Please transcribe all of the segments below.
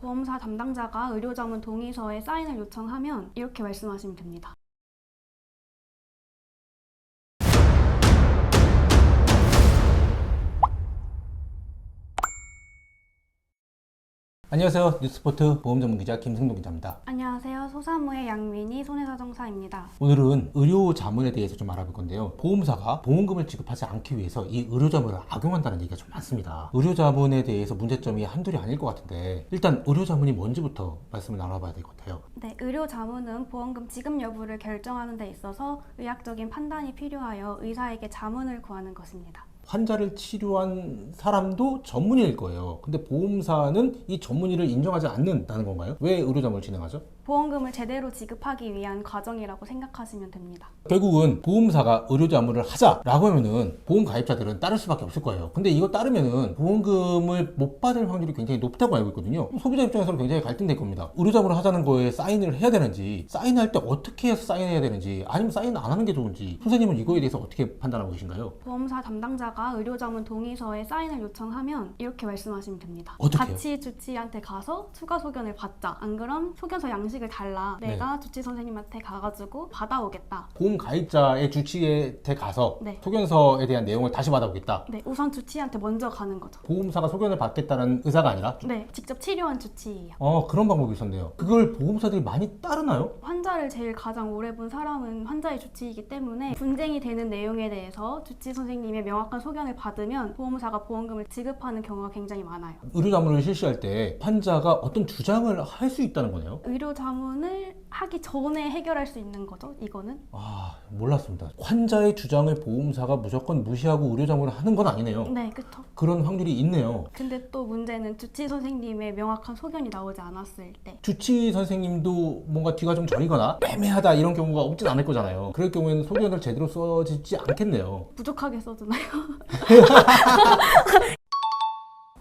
보험사 담당자가 의료자문 동의서에 사인을 요청하면 이렇게 말씀하시면 됩니다. 안녕하세요. 뉴스포트 보험 전문 기자 김승동 기자입니다. 안녕하세요. 소사무의 양민희 손해사정사입니다. 오늘은 의료 자문에 대해서 좀 알아볼 건데요. 보험사가 보험금을 지급하지 않기 위해서 이 의료 자문을 악용한다는 얘기가 좀 많습니다. 의료 자문에 대해서 문제점이 한둘이 아닐 것 같은데 일단 의료 자문이 뭔지부터 말씀을 나눠봐야 될 것 같아요. 네, 의료 자문은 보험금 지급 여부를 결정하는 데 있어서 의학적인 판단이 필요하여 의사에게 자문을 구하는 것입니다. 환자를 치료한 사람도 전문의일 거예요. 근데 보험사는 이 전문의를 인정하지 않는다는 건가요? 왜 의료 자문을 진행하죠? 보험금을 제대로 지급하기 위한 과정이라고 생각하시면 됩니다. 결국은 보험사가 의료 자문을 하자라고 하면은 보험 가입자들은 따를 수밖에 없을 거예요. 근데 이거 따르면은 보험금을 못 받을 확률이 굉장히 높다고 알고 있거든요. 소비자 입장에서는 굉장히 갈등될 겁니다. 의료 자문을 하자는 거에 사인을 해야 되는지, 사인할 때 어떻게 해서 사인해야 되는지, 아니면 사인 안 하는 게 좋은지, 선생님은 이거에 대해서 어떻게 판단하고 계신가요? 보험사 담당자가 의료자문 동의서에 사인을 요청하면 이렇게 말씀하시면 됩니다. 어떻게요? 같이 주치의한테 가서 추가 소견을 받자. 안 그럼 소견서 양식을 달라. 내가 주치의 선생님한테 가가지고 받아오겠다. 보험 가입자의 주치의한테 가서 네. 소견서에 대한 내용을 다시 받아오겠다. 네, 우선 주치의한테 먼저 가는 거죠. 보험사가 소견을 받겠다는 의사가 아니라? 네, 직접 치료한 주치의예요. 그런 방법이 있었네요. 그걸 보험사들이 많이 따르나요? 환자를 제일 가장 오래 본 사람은 환자의 주치의이기 때문에 분쟁이 되는 내용에 대해서 주치의 선생님의 명확한 소견을 받으면 보험사가 보험금을 지급하는 경우가 굉장히 많아요. 의료 자문을 실시할 때 환자가 어떤 주장을 할 수 있다는 거네요? 의료 자문을 하기 전에 해결할 수 있는 거죠, 이거는. 몰랐습니다. 환자의 주장을 보험사가 무조건 무시하고 의료 자문을 하는 건 아니네요. 네, 그쵸. 그런 확률이 있네요. 근데 또 문제는 주치의 선생님의 명확한 소견이 나오지 않았을 때. 주치의 선생님도 뭔가 뒤가 좀 저리거나 애매하다 이런 경우가 없진 않을 거잖아요. 그럴 경우에는 소견을 제대로 써지지 않겠네요. 부족하게 써주나요?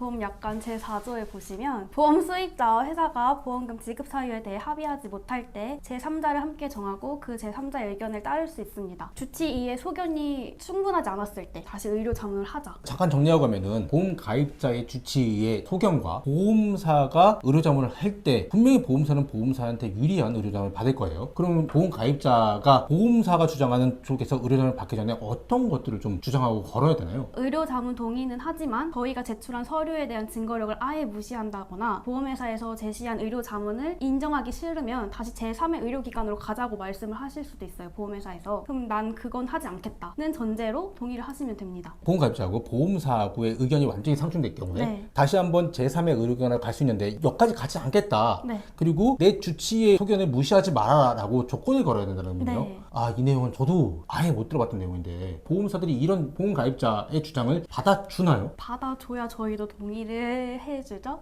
보험약관 제4조에 보시면 보험 수입자와 회사가 보험금 지급 사유에 대해 합의하지 못할 때 제3자를 함께 정하고 그 제3자의 의견을 따를 수 있습니다. 주치의의 소견이 충분하지 않았을 때 다시 의료 자문을 하자. 잠깐 정리하고 가면은 보험 가입자의 주치의의 소견과 보험사가 의료 자문을 할 때 분명히 보험사는 보험사한테 유리한 의료 자문을 받을 거예요. 그러면 보험 가입자가 보험사가 주장하는 쪽에서 의료 자문을 받기 전에 어떤 것들을 좀 주장하고 걸어야 되나요? 의료 자문 동의는 하지만 저희가 제출한 서류에 대한 증거력을 아예 무시한다거나 보험회사에서 제시한 의료 자문을 인정하기 싫으면 다시 제3의 의료기관으로 가자고 말씀을 하실 수도 있어요, 보험회사에서. 그럼 난 그건 하지 않겠다는 전제로 동의를 하시면 됩니다. 보험 가입자하고 보험사하고의 의견이 완전히 상충될 경우에 네. 다시 한번 제3의 의료기관을 갈 수 있는데 여기까지 가지 않겠다. 네. 그리고 내 주치의 소견을 무시하지 말아라라고 조건을 걸어야 된다는 거예요. 네. 이 내용은 저도 아예 못 들어봤던 내용인데 보험사들이 이런 보험 가입자의 주장을 받아주나요? 받아줘야 저희도 동의를 해주죠.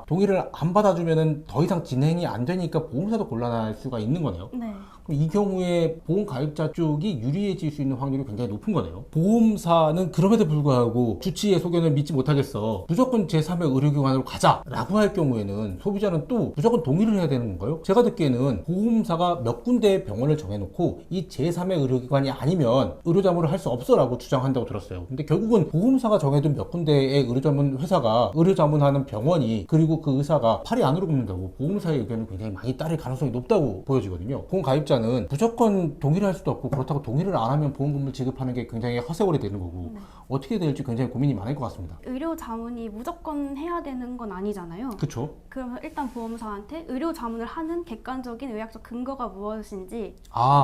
동의를 안 받아주면은 더 이상 진행이 안 되니까 보험사도 곤란할 수가 있는 거네요. 네. 그럼 이 경우에 보험 가입자 쪽이 유리해질 수 있는 확률이 굉장히 높은 거네요. 보험사는 그럼에도 불구하고 주치의 소견을 믿지 못하겠어, 무조건 제3의 의료기관으로 가자라고 할 경우에는 소비자는 또 무조건 동의를 해야 되는 건가요? 제가 듣기에는 보험사가 몇 군데의 병원을 정해놓고 이 제3의 의료기관이 아니면 의료자문을 할 수 없어라고 주장한다고 들었어요. 근데 결국은 보험사가 정해둔 몇 군데의 의료자문 회사가 의료자문하는 병원이, 그리고 그 의사가 팔이 안으로 굽는다고 보험사의 의견을 굉장히 많이 따를 가능성이 높다고 보여지거든요. 보험 가입자 는 무조건 동의를 할 수도 없고, 그렇다고 동의를 안 하면 보험금을 지급하는 게 굉장히 허세월이 되는 거고, 어떻게 될지 굉장히 고민이 많을 것 같습니다. 의료 자문이 무조건 해야 되는 건 아니잖아요. 그렇죠? 그러면 일단 보험사한테 의료 자문을 하는 객관적인 의학적 근거가 무엇인지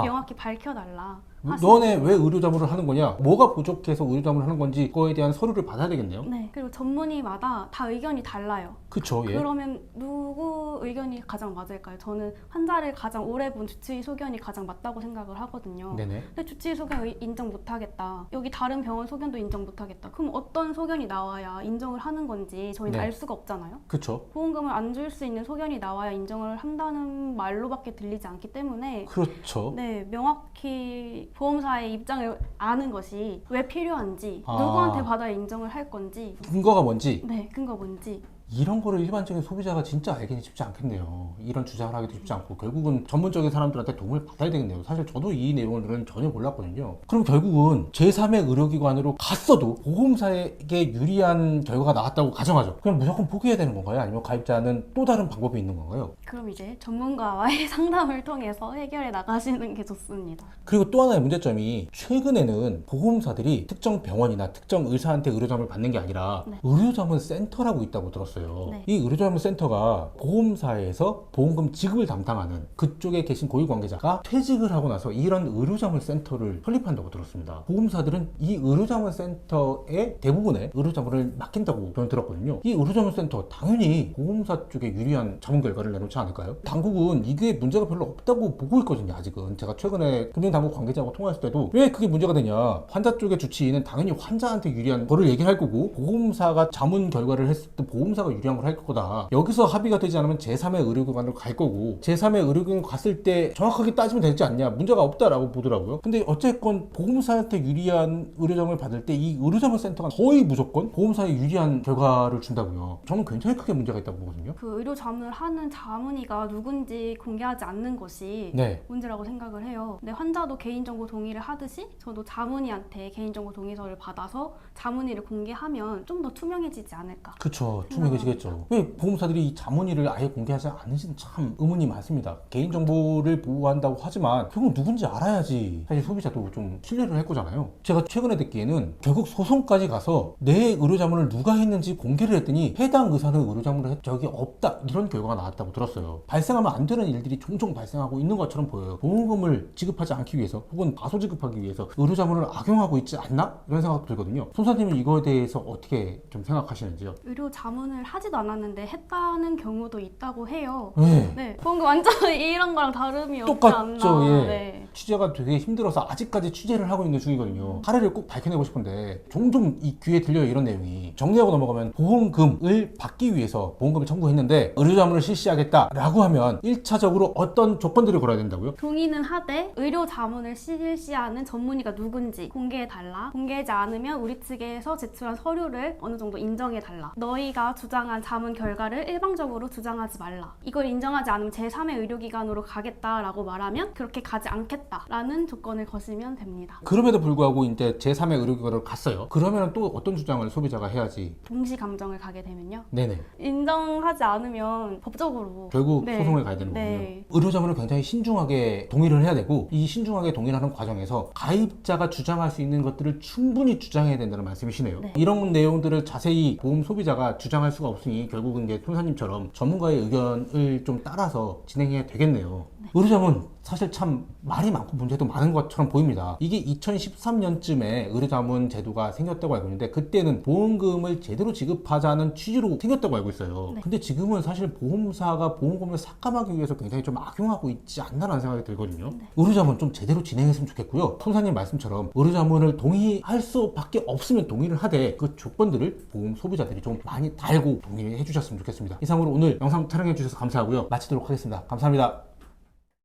명확히 밝혀달라. 너네 왜 의료자문을 하는 거냐? 뭐가 부족해서 의료자문을 하는 건지 그거에 대한 서류를 받아야 되겠네요. 네. 그리고 전문의마다 다 의견이 달라요. 그쵸, 예. 그러면 누구 의견이 가장 맞을까요? 저는 환자를 가장 오래 본 주치의 소견이 가장 맞다고 생각을 하거든요. 네네. 근데 주치의 소견 인정 못하겠다. 여기 다른 병원 소견도 인정 못하겠다. 그럼 어떤 소견이 나와야 인정을 하는 건지 저희는 알 수가 없잖아요. 그쵸. 보험금을 안 줄 수 있는 소견이 나와야 인정을 한다는 말로밖에 들리지 않기 때문에 그렇죠. 네, 명확히 보험사의 입장을 아는 것이 왜 필요한지, 누구한테 받아야 인정을 할 건지, 근거가 뭔지. 네, 근거 뭔지 이런 거를 일반적인 소비자가 진짜 알기는 쉽지 않겠네요. 이런 주장을 하기도 쉽지 않고 결국은 전문적인 사람들한테 도움을 받아야 되겠네요. 사실 저도 이 내용을 전혀 몰랐거든요. 그럼 결국은 제3의 의료기관으로 갔어도 보험사에게 유리한 결과가 나왔다고 가정하죠. 그럼 무조건 포기해야 되는 건가요? 아니면 가입자는 또 다른 방법이 있는 건가요? 그럼 이제 전문가와의 상담을 통해서 해결해 나가시는 게 좋습니다. 그리고 또 하나의 문제점이 최근에는 보험사들이 특정 병원이나 특정 의사한테 의료자문을 받는 게 아니라 네. 의료자문 센터라고 있다고 들었어요. 네. 이 의료자문 센터가 보험사에서 보험금 지급을 담당하는 그쪽에 계신 고위관계자가 퇴직을 하고 나서 이런 의료자문 센터를 설립한다고 들었습니다. 보험사들은 이 의료자문 센터의 대부분의 의료자문을 맡긴다고 저는 들었거든요. 이 의료자문 센터 당연히 보험사 쪽에 유리한 자문 결과를 내놓지 않을까요? 당국은 이게 문제가 별로 없다고 보고 있거든요. 아직은 제가 최근에 금융당국 관계자하고 통화했을 때도 왜 그게 문제가 되냐, 환자 쪽의 주치의는 당연히 환자한테 유리한 거를 얘기할 거고 보험사가 자문 결과를 했을 때 보험사가 유리한 걸 할 거다. 여기서 합의가 되지 않으면 제3의 의료기관으로 갈 거고 제3의 의료기관 갔을 때 정확하게 따지면 되지 않냐, 문제가 없다라고 보더라고요. 근데 어쨌건 보험사한테 유리한 의료자문을 받을 때 이 의료자문 센터가 거의 무조건 보험사에 유리한 결과를 준다고요. 저는 굉장히 크게 문제가 있다고 보거든요. 그 의료 자문을 하는 자문의가 누군지 공개하지 않는 것이 네. 문제라고 생각을 해요. 근데 환자도 개인정보 동의를 하듯이 저도 자문의한테 개인정보 동의서를 받아서 자문의를 공개하면 좀 더 투명해지지 않을까. 그쵸, 투명해지겠죠. 왜 보험사들이 이 자문의를 아예 공개하지 않는지는 참 의문이 많습니다. 개인정보를 보호한다고 하지만 결국 누군지 알아야지 사실 소비자도 좀 신뢰를 할 거잖아요. 제가 최근에 듣기에는 결국 소송까지 가서 내 의료자문을 누가 했는지 공개를 했더니 해당 의사는 의료자문을 한 적이 없다, 이런 결과가 나왔다고 들었어요. 발생하면 안 되는 일들이 종종 발생하고 있는 것처럼 보여요. 보험금을 지급하지 않기 위해서 혹은 과소 지급하기 위해서 의료자문을 악용하고 있지 않나? 이런 생각도 들거든요. 손사님은 이거에 대해서 어떻게 좀 생각하시는지요? 의료 자문을 하지도 않았는데 했다는 경우도 있다고 해요. 네. 네, 뭔가 완전 이런 거랑 다름이 없지 똑같죠. 않나. 예. 네. 취재가 되게 힘들어서 아직까지 취재를 하고 있는 중이거든요. 사례를 꼭 밝혀내고 싶은데 종종 이 귀에 들려요, 이런 내용이. 정리하고 넘어가면 보험금을 받기 위해서 보험금을 청구했는데 의료자문을 실시하겠다라고 하면 1차적으로 어떤 조건들을 걸어야 된다고요? 동의는 하되 의료 자문을 실시하는 전문의가 누군지 공개해달라. 공개하지 않으면 우리 측에서 제출한 서류를 어느 정도 인정해달라. 너희가 주장한 자문 결과를 일방적으로 주장하지 말라. 이걸 인정하지 않으면 제3의 의료기관으로 가겠다라고 말하면 그렇게 가지 않겠다라는 조건을 거시면 됩니다. 그럼에도 불구하고 이제 제3의 의료기관으로 갔어요. 그러면 또 어떤 주장을 소비자가 해야지? 동시 감정을 가게 되면요. 네네. 인정하지 않으면 법적으로 결국 네. 소송을 가야 되는 거군요. 네. 의료자문을 굉장히 신중하게 동의를 해야 되고 이 신중하게 동의를 하는 과정에서 가입자가 주장할 수 있는 것들을 충분히 주장해야 된다는 말씀이시네요. 네. 이런 내용들을 자세히 보험 소비자가 주장할 수가 없으니 결국은 이제 손사님처럼 전문가의 의견을 좀 따라서 진행해야 되겠네요. 의료자문 사실 참 말이 많고 문제도 많은 것처럼 보입니다. 이게 2013년쯤에 의료자문 제도가 생겼다고 알고 있는데 그때는 보험금을 제대로 지급하자는 취지로 생겼다고 알고 있어요. 네. 근데 지금은 사실 보험사가 보험금을 삭감하기 위해서 굉장히 좀 악용하고 있지 않나라는 생각이 들거든요. 네. 의료자문 좀 제대로 진행했으면 좋겠고요. 손사님 말씀처럼 의료자문을 동의할 수밖에 없으면 동의를 하되 그 조건들을 보험 소비자들이 좀 많이 달고 동의해 주셨으면 좋겠습니다. 이상으로 오늘 영상 촬영해 주셔서 감사하고요. 마치도록 하겠습니다. 감사합니다.